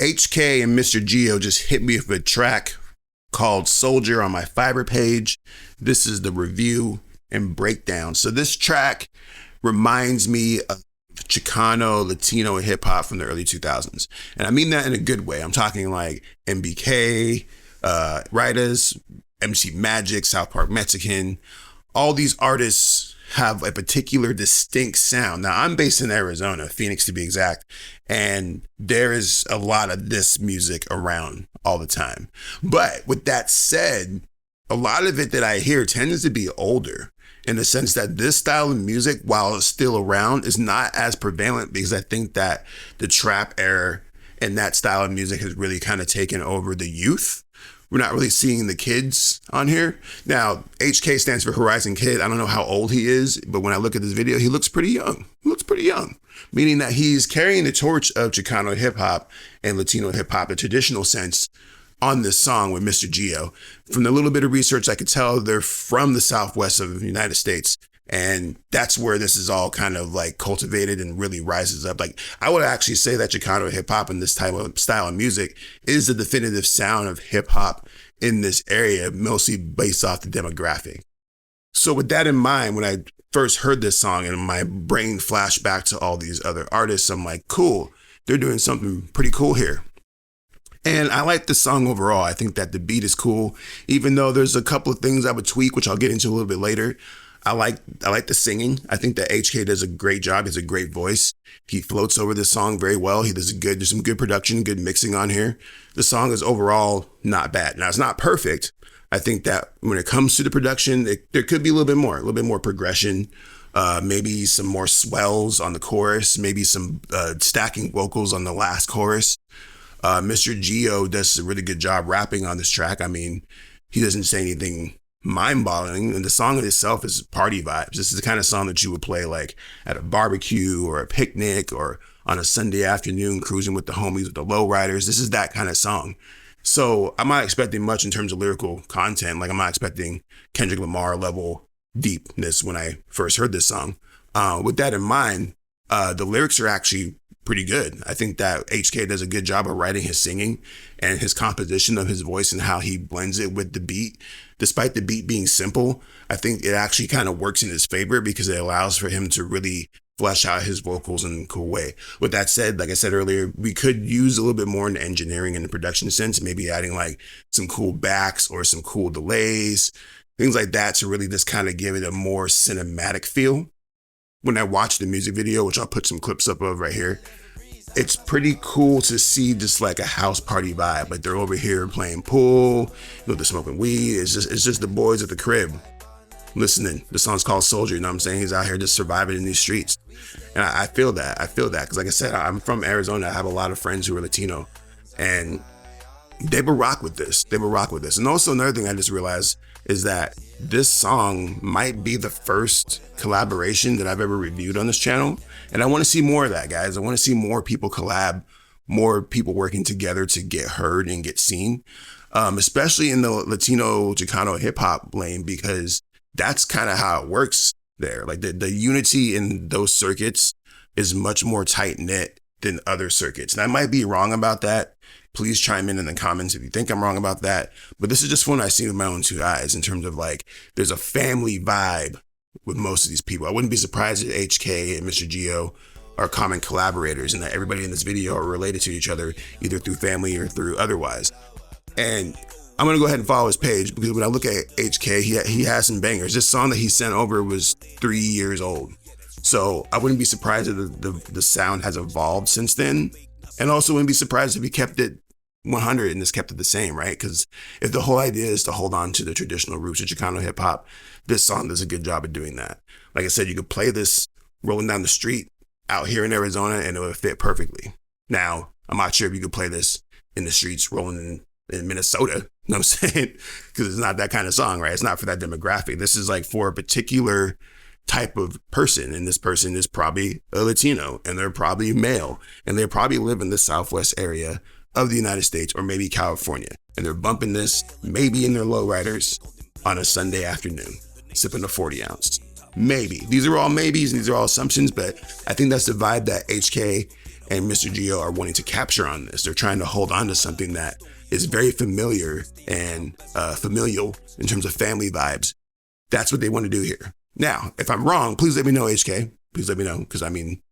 HK and Mr. Geo just hit me with a track called Soldier on my Fiverr page. This is the review and breakdown. So this track reminds me of Chicano, Latino, and hip hop from the early 2000s. And I mean that in a good way. I'm talking like MBK, Writers, MC Magic, South Park Mexican. All these artists have a particular distinct sound. Now, I'm based in Arizona, Phoenix to be exact, and there is a lot of this music around all the time. But with that said, a lot of it that I hear tends to be older, in the sense that this style of music, while it's still around, is not as prevalent, because I think that the trap era and that style of music has really kind of taken over the youth. We're not really seeing the kids on here. Now, HK stands for Horizon Kid. I don't know how old he is, but when I look at this video, he looks pretty young. He looks pretty young, meaning that he's carrying the torch of Chicano hip hop and Latino hip hop, the traditional sense, on this song with Mr. Geo. From the little bit of research I could tell, they're from the Southwest of the United States. And that's where this is all kind of like cultivated and really rises up. Like, I would actually say that Chicano hip hop and this type of style of music is the definitive sound of hip hop in this area, mostly based off the demographic. So with that in mind, when I first heard this song and my brain flashed back to all these other artists, I'm like, cool, they're doing something pretty cool here. And I like the song overall. I think that the beat is cool, even though there's a couple of things I would tweak, which I'll get into a little bit later. I like the singing. I think that HK does a great job. He has a great voice. He floats over this song very well. There's some good production, good mixing on here. The song is overall not bad. Now, it's not perfect. I think that when it comes to the production, there could be a little bit more progression, maybe some more swells on the chorus, maybe some stacking vocals on the last chorus. Mr. Geo does a really good job rapping on this track. I mean, he doesn't say anything mind-boggling, and the song itself is party vibes. This is the kind of song that you would play like at a barbecue or a picnic or on a Sunday afternoon cruising with the homies, with the lowriders. This is that kind of song. So I'm not expecting much in terms of lyrical content. Like, I'm not expecting Kendrick Lamar level deepness when I first heard this song. With that in mind, the lyrics are actually pretty good. I think that HK does a good job of writing his singing and his composition of his voice and how he blends it with the beat. Despite the beat being simple, I think it actually kind of works in his favor because it allows for him to really flesh out his vocals in a cool way. With that said, like I said earlier, we could use a little bit more in the engineering and the production sense, maybe adding like some cool backs or some cool delays, things like that, to really just kind of give it a more cinematic feel. When I watch the music video, which I'll put some clips up of right here, it's pretty cool to see just like a house party vibe. Like, they're over here playing pool, they're smoking weed. It's just the boys at the crib listening. The song's called Soldier, you know what I'm saying? He's out here just surviving in these streets. And I feel that. Because like I said, I'm from Arizona. I have a lot of friends who are Latino, and they would rock with this. And also another thing I just realized is that this song might be the first collaboration that I've ever reviewed on this channel. And I want to see more of that, guys. I want to see more people collab, more people working together to get heard and get seen, especially in the Latino, Chicano hip hop lane, because that's kind of how it works there. Like, the unity in those circuits is much more tight knit than other circuits. And I might be wrong about that. Please chime in the comments if you think I'm wrong about that. But this is just one I see with my own two eyes, in terms of like, there's a family vibe with most of these people. I wouldn't be surprised if HK and Mr. Geo are common collaborators, and that everybody in this video are related to each other, either through family or through otherwise. And I'm going to go ahead and follow his page, because when I look at HK, he has some bangers. This song that he sent over was 3 years old. So I wouldn't be surprised if the sound has evolved since then. And also wouldn't be surprised if he kept it 100 and just kept it the same, right? Because if the whole idea is to hold on to the traditional roots of Chicano hip hop, this song does a good job of doing that. Like I said, you could play this rolling down the street out here in Arizona and it would fit perfectly. Now, I'm not sure if you could play this in the streets rolling in Minnesota, you know what I'm saying? Because it's not that kind of song, right? It's not for that demographic. This is like for a particular type of person, and this person is probably a Latino, and they're probably male, and they probably live in the Southwest area of the United States, or maybe California, and they're bumping this maybe in their lowriders on a Sunday afternoon, sipping a 40 ounce. Maybe. These are all maybes, and these are all assumptions, but I think that's the vibe that HK and Mr. Geo are wanting to capture on this. They're trying to hold on to something that is very familiar and familial in terms of family vibes. That's what they want to do here. Now, if I'm wrong, please let me know, HK. Please let me know, because I mean,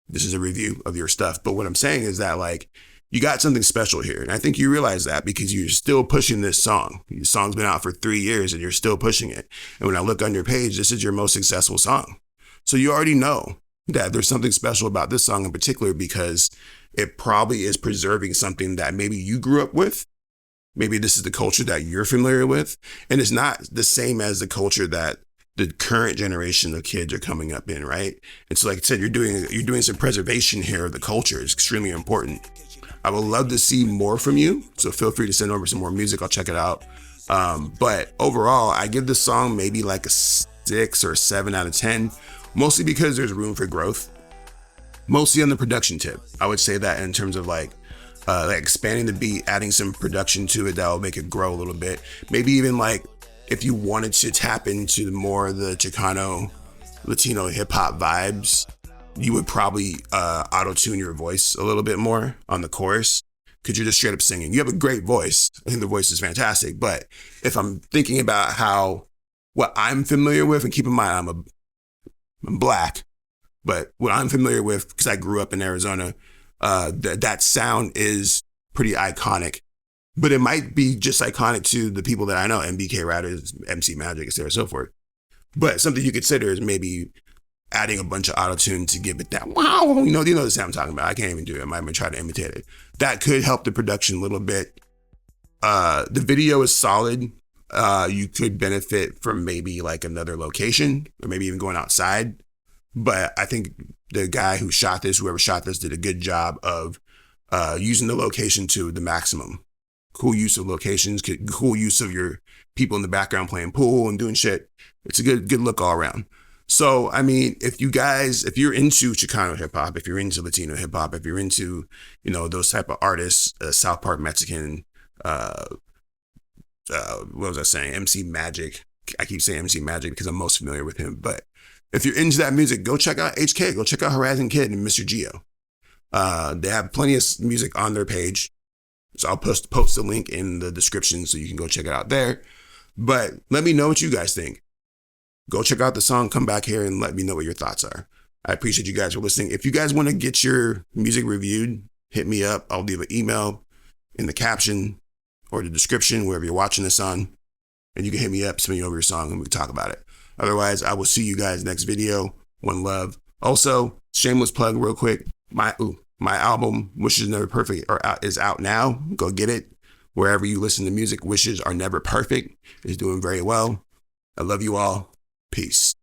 this is a review of your stuff. But what I'm saying is that, like, you got something special here. And I think you realize that because you're still pushing this song. Your song's been out for 3 years and you're still pushing it. And when I look on your page, this is your most successful song. So you already know that there's something special about this song in particular, because it probably is preserving something that maybe you grew up with. Maybe this is the culture that you're familiar with. And it's not the same as the culture that the current generation of kids are coming up in, right? And so, like I said, you're doing some preservation here of the culture. It's extremely important. I would love to see more from you, so feel free to send over some more music. I'll check it out. But overall, I give this song maybe like a 6 or 7 out of 10, mostly because there's room for growth. Mostly on the production tip. I would say that in terms of like expanding the beat, adding some production to it that will make it grow a little bit. Maybe even like if you wanted to tap into more of the Chicano, Latino hip hop vibes, you would probably auto-tune your voice a little bit more on the chorus, because you're just straight up singing. You have a great voice. I think the voice is fantastic. But if I'm thinking about what I'm familiar with, and keep in mind I'm black, but what I'm familiar with, because I grew up in Arizona, that sound is pretty iconic. But it might be just iconic to the people that I know, MBK Riders, MC Magic, etc., so forth. But something you consider is maybe adding a bunch of auto-tune to give it that wow, you know the sound I'm talking about. I can't even do it. I might even try to imitate it. That could help the production a little bit. The video is solid. You could benefit from maybe like another location, or maybe even going outside. But I think the guy who shot this, whoever shot this, did a good job of using the location to the maximum. Cool use of locations, cool use of your people in the background playing pool and doing shit. It's a good look all around. So, I mean, if you're into Chicano hip hop, if you're into Latino hip hop, if you're into, those type of artists, South Park Mexican, what was I saying? MC Magic. I keep saying MC Magic because I'm most familiar with him. But if you're into that music, go check out HK. Go check out Horizon Kid and Mr. Geo. They have plenty of music on their page. So I'll post the link in the description so you can go check it out there. But let me know what you guys think. Go check out the song, come back here and let me know what your thoughts are. I appreciate you guys for listening. If you guys want to get your music reviewed, hit me up. I'll leave an email in the caption or the description, wherever you're watching this on. And you can hit me up, send me over your song, and we can talk about it. Otherwise, I will see you guys next video. One love. Also, shameless plug real quick. My album, Wishes Never Perfect, is out now. Go get it. Wherever you listen to music, Wishes Are Never Perfect is doing very well. I love you all. Peace.